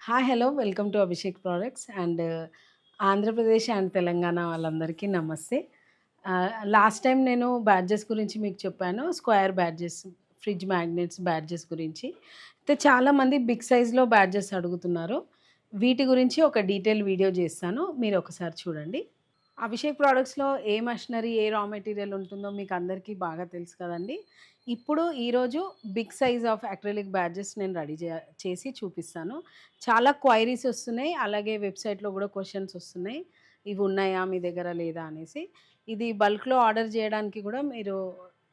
Hi! Hello! Welcome to Abhishek products and Andhra Pradesh and Telangana వాళ్ళందరికీ నమస్తే. Last time నేను బ్యాడ్జెస్ గురించి మీకు చెప్పాను. Square badges, fridge magnets badges గురించి. అయితే చాలామంది బిగ్ సైజ్‌లో బ్యాడ్జెస్ అడుగుతున్నారు. వీటి గురించి ఒక డీటెయిల్ వీడియో చేస్తాను. మీరు ఒకసారి చూడండి. అభిషేక్ ప్రొడక్ట్స్‌లో ఏ మషినరీ, ఏ రా మెటీరియల్ ఉంటుందో మీకు అందరికీ బాగా తెలుసు కదండీ! ఇప్పుడు ఈరోజు big size of acrylic badges నేను రెడీ చేసి చూపిస్తాను. చాలా క్వైరీస్ వస్తున్నాయి. అలాగే వెబ్‌సైట్‌లో కూడా క్వెషన్స్ వస్తున్నాయి. ఇవి ఉన్నాయా మీ దగ్గర లేదా అనేసి. ఇది బల్క్‌లో ఆర్డర్ చేయడానికి కూడా మీరు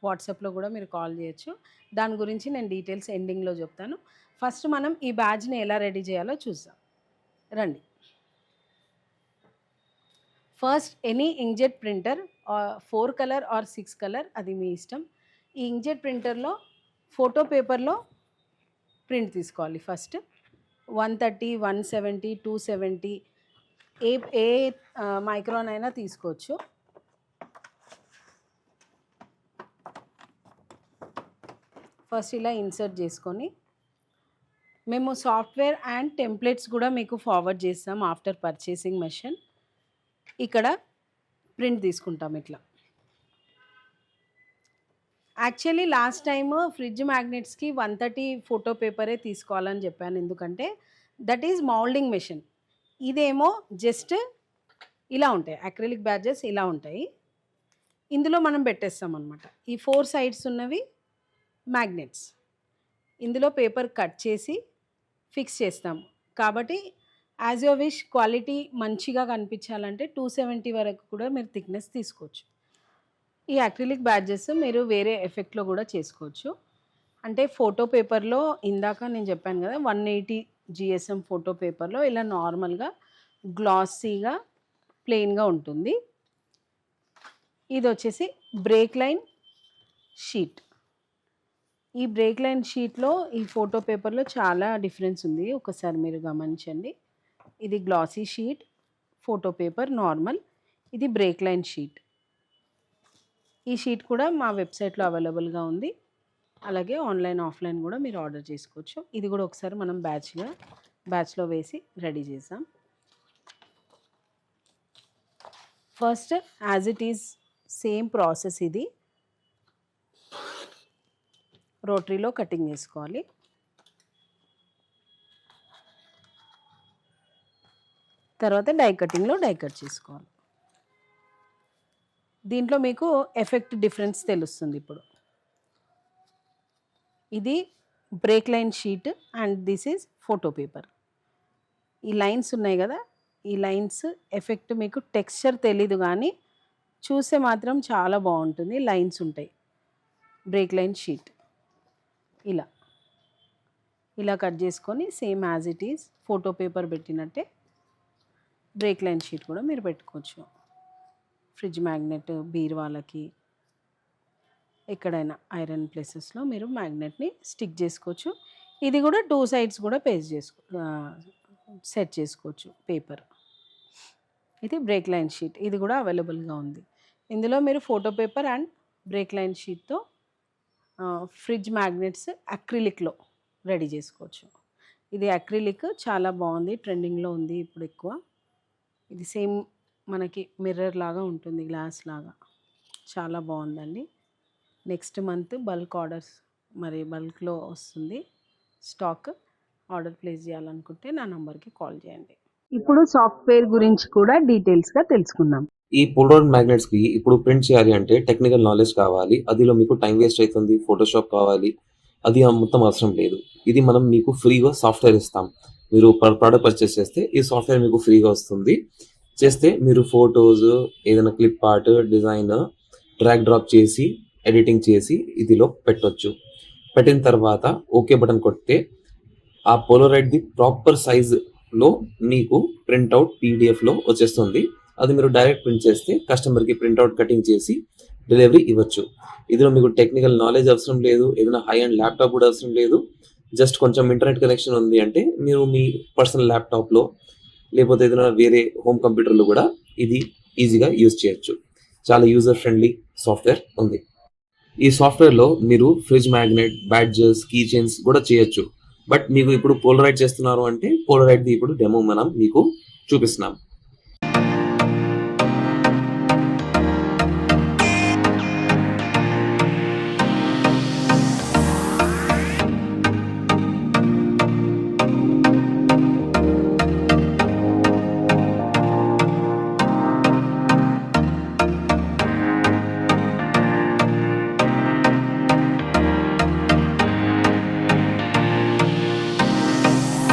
వాట్సాప్‌లో కూడా మీరు కాల్ చేయొచ్చు. దాని గురించి నేను డీటెయిల్స్ ఎండింగ్‌లో చెప్తాను. ఫస్ట్ మనం ఈ బ్యాడ్జ్‌ని ఎలా రెడీ చేయాలో చూద్దాం. రండి. First any inkjet printer 4 colour or 6 colour అది మీ ఇష్టం. ఈ ఇంక్జెట్ ప్రింటర్‌లో ఫోటో పేపర్‌లో ప్రింట్ తీసుకోవాలి ఫస్ట్. 130, 170, 270 ఏ ఏ మైక్రాన్ అయినా తీసుకోవచ్చు. ఫస్ట్ ఇలా ఇన్సర్ట్ చేసుకొని మేము సాఫ్ట్‌వేర్ అండ్ టెంప్లెట్స్ కూడా మీకు ఫార్వర్డ్ చేస్తాం ఆఫ్టర్ పర్చేసింగ్ మెషిన్. ఇక్కడ ప్రింట్ తీసుకుంటాం ఇట్లా. యాక్చువల్లీ లాస్ట్ టైము ఫ్రిడ్జ్ మ్యాగ్నెట్స్‌కి 130 ఫోటో పేపరే తీసుకోవాలని చెప్పాను. ఎందుకంటే దట్ ఈజ్ మౌల్డింగ్ మెషిన్. ఇదేమో జస్ట్ ఇలా ఉంటాయి. అక్రిలిక్ బ్యాడ్జెస్ ఇలా ఉంటాయి. ఇందులో మనం పెట్టేస్తామన్నమాట. ఈ 4 సైడ్స్ ఉన్నవి మ్యాగ్నెట్స్. ఇందులో పేపర్ కట్ చేసి ఫిక్స్ చేస్తాము. కాబట్టి యాజ్ యువర్ విష్ క్వాలిటీ మంచిగా కనిపించాలంటే 270 వరకు కూడా మీరు థిక్‌నెస్ తీసుకోవచ్చు. ఈ అక్రిలిక్ బ్యాడ్జెస్ మీరు వేరే ఎఫెక్ట్‌లో కూడా చేసుకోవచ్చు. అంటే ఫోటో పేపర్‌లో ఇందాక నేను చెప్పాను కదా 180 జీఎస్ఎం ఫోటో పేపర్‌లో ఇలా నార్మల్‌గా గ్లాసీగా ప్లెయిన్‌గా ఉంటుంది. ఇది వచ్చేసి బ్రేక్ లైన్ షీట్. ఈ బ్రేక్ లైన్ షీట్‌లో ఈ ఫోటో పేపర్‌లో చాలా డిఫరెన్స్ ఉంది. ఒకసారి మీరు గమనించండి. ఇది glossy sheet, photo paper normal. ఇది బ్రేక్ లైన్ షీట్. ఈ షీట్ కూడా మా వెబ్‌సైట్‌లో అవైలబుల్‌గా ఉంది. అలాగే ఆన్‌లైన్, ఆఫ్‌లైన్ కూడా మీరు ఆర్డర్ చేసుకోవచ్చు. ఇది కూడా ఒకసారి మనం బ్యాచ్‌లో వేసి రెడీ చేద్దాం. First as it is same process ఇది. రోటరీలో కటింగ్ చేసుకోవాలి. తర్వాత డై కటింగ్‌లో డై కట్ చేసుకోవాలి. దీంట్లో మీకు ఎఫెక్ట్ డిఫరెన్స్ తెలుస్తుంది ఇప్పుడు. ఇది break line sheet and this is photo paper. ఈ లైన్స్ ఉన్నాయి కదా, ఈ లైన్స్ ఎఫెక్ట్ మీకు టెక్స్చర్ తెలీదు కానీ చూస్తే మాత్రం చాలా బాగుంటుంది. లైన్స్ ఉంటాయి. బ్రేక్ లైన్ షీట్ ఇలా కట్ చేసుకొని same as it is photo paper పెట్టినట్టే బ్రేక్ లైన్ షీట్ కూడా మీరు పెట్టుకోవచ్చు. ఫ్రిడ్జ్ మ్యాగ్నెట్, బీరువాలకి, ఎక్కడైనా ఐరన్ ప్లేసెస్లో మీరు మ్యాగ్నెట్ని స్టిక్ చేసుకోవచ్చు. ఇది కూడా 2 సైడ్స్ కూడా సెట్ చేసుకోవచ్చు పేపర్. ఇది బ్రేక్ లైన్ షీట్. ఇది కూడా అవైలబుల్గా ఉంది. ఇందులో మీరు photo paper and break line షీట్తో ఫ్రిడ్జ్ మ్యాగ్నెట్స్ అక్రిలిక్లో రెడీ చేసుకోవచ్చు. ఇది అక్రిలిక్ చాలా బాగుంది, ట్రెండింగ్లో ఉంది ఇప్పుడు ఎక్కువ. ఇది సేమ్ మనకి మిర్రర్ లాగా ఉంటుంది, గ్లాస్ లాగా. చాలా బాగుందండి. నెక్స్ట్ మంత్ బల్క్ ఆర్డర్స్ బల్క్లో వస్తుంది స్టాక్. ఆర్డర్ ప్లేస్ చేయాలనుకుంటే నా నంబర్కి కాల్ చేయండి. ఇప్పుడు సాఫ్ట్వేర్ గురించి కూడా డీటెయిల్స్గా తెలుసుకుందాం. ఈ పుల్ మ్యాగ్నెట్స్ కి ఇప్పుడు ప్రింట్ చేయాలి అంటే టెక్నికల్ నాలెడ్జ్ కావాలి. అదిలో మీకు టైం వేస్ట్ అవుతుంది. ఫోటోషాప్ కావాలి. అది మొత్తం అవసరం లేదు. ఇది మనం మీకు ఫ్రీగా సాఫ్ట్వేర్ ఇస్తాం. మీరు ప్రోడక్ట్ పర్చేస్ చేస్తే ఈ సాఫ్ట్వేర్ మీకు ఫ్రీగా వస్తుంది. చేస్తే మీరు ఫోటోస్, ఏదైనా clip art, design drag drop చేసి ఎడిటింగ్ చేసి ఇదిలో పెట్టొచ్చు. పెట్టిన తర్వాత ఓకే బటన్ కొడితే ఆ పోలరైడ్ ది ప్రాపర్ సైజ్ లో మీకు ప్రింట్అవుట్ పీడిఎఫ్ లో వచ్చేస్తుంది. అది మీరు డైరెక్ట్ ప్రింట్ చేస్తే కస్టమర్కి ప్రింట్అవుట్ కటింగ్ చేసి డెలివరీ ఇవ్వచ్చు. ఇందులో మీకు టెక్నికల్ నాలెడ్జ్ అవసరం లేదు. ఏదైనా హై అండ్ ల్యాప్టాప్ కూడా అవసరం లేదు. జస్ట్ కొంచెం ఇంటర్నెట్ కనెక్షన్ ఉంది అంటే మీరు మీ పర్సనల్ ల్యాప్టాప్లో లేకపోతే ఏదైనా వేరే హోమ్ కంప్యూటర్లో కూడా ఇది ఈజీగా యూజ్ చేయొచ్చు. చాలా యూజర్ ఫ్రెండ్లీ సాఫ్ట్వేర్ ఉంది. ఈ సాఫ్ట్వేర్లో మీరు fridge magnet, badges, key chains కూడా చేయొచ్చు. బట్ మీకు ఇప్పుడు పోలరైడ్ చేస్తున్నారు అంటే పోలరైడ్‌ది ఇప్పుడు డెమో మనం మీకు చూపిస్తున్నాం.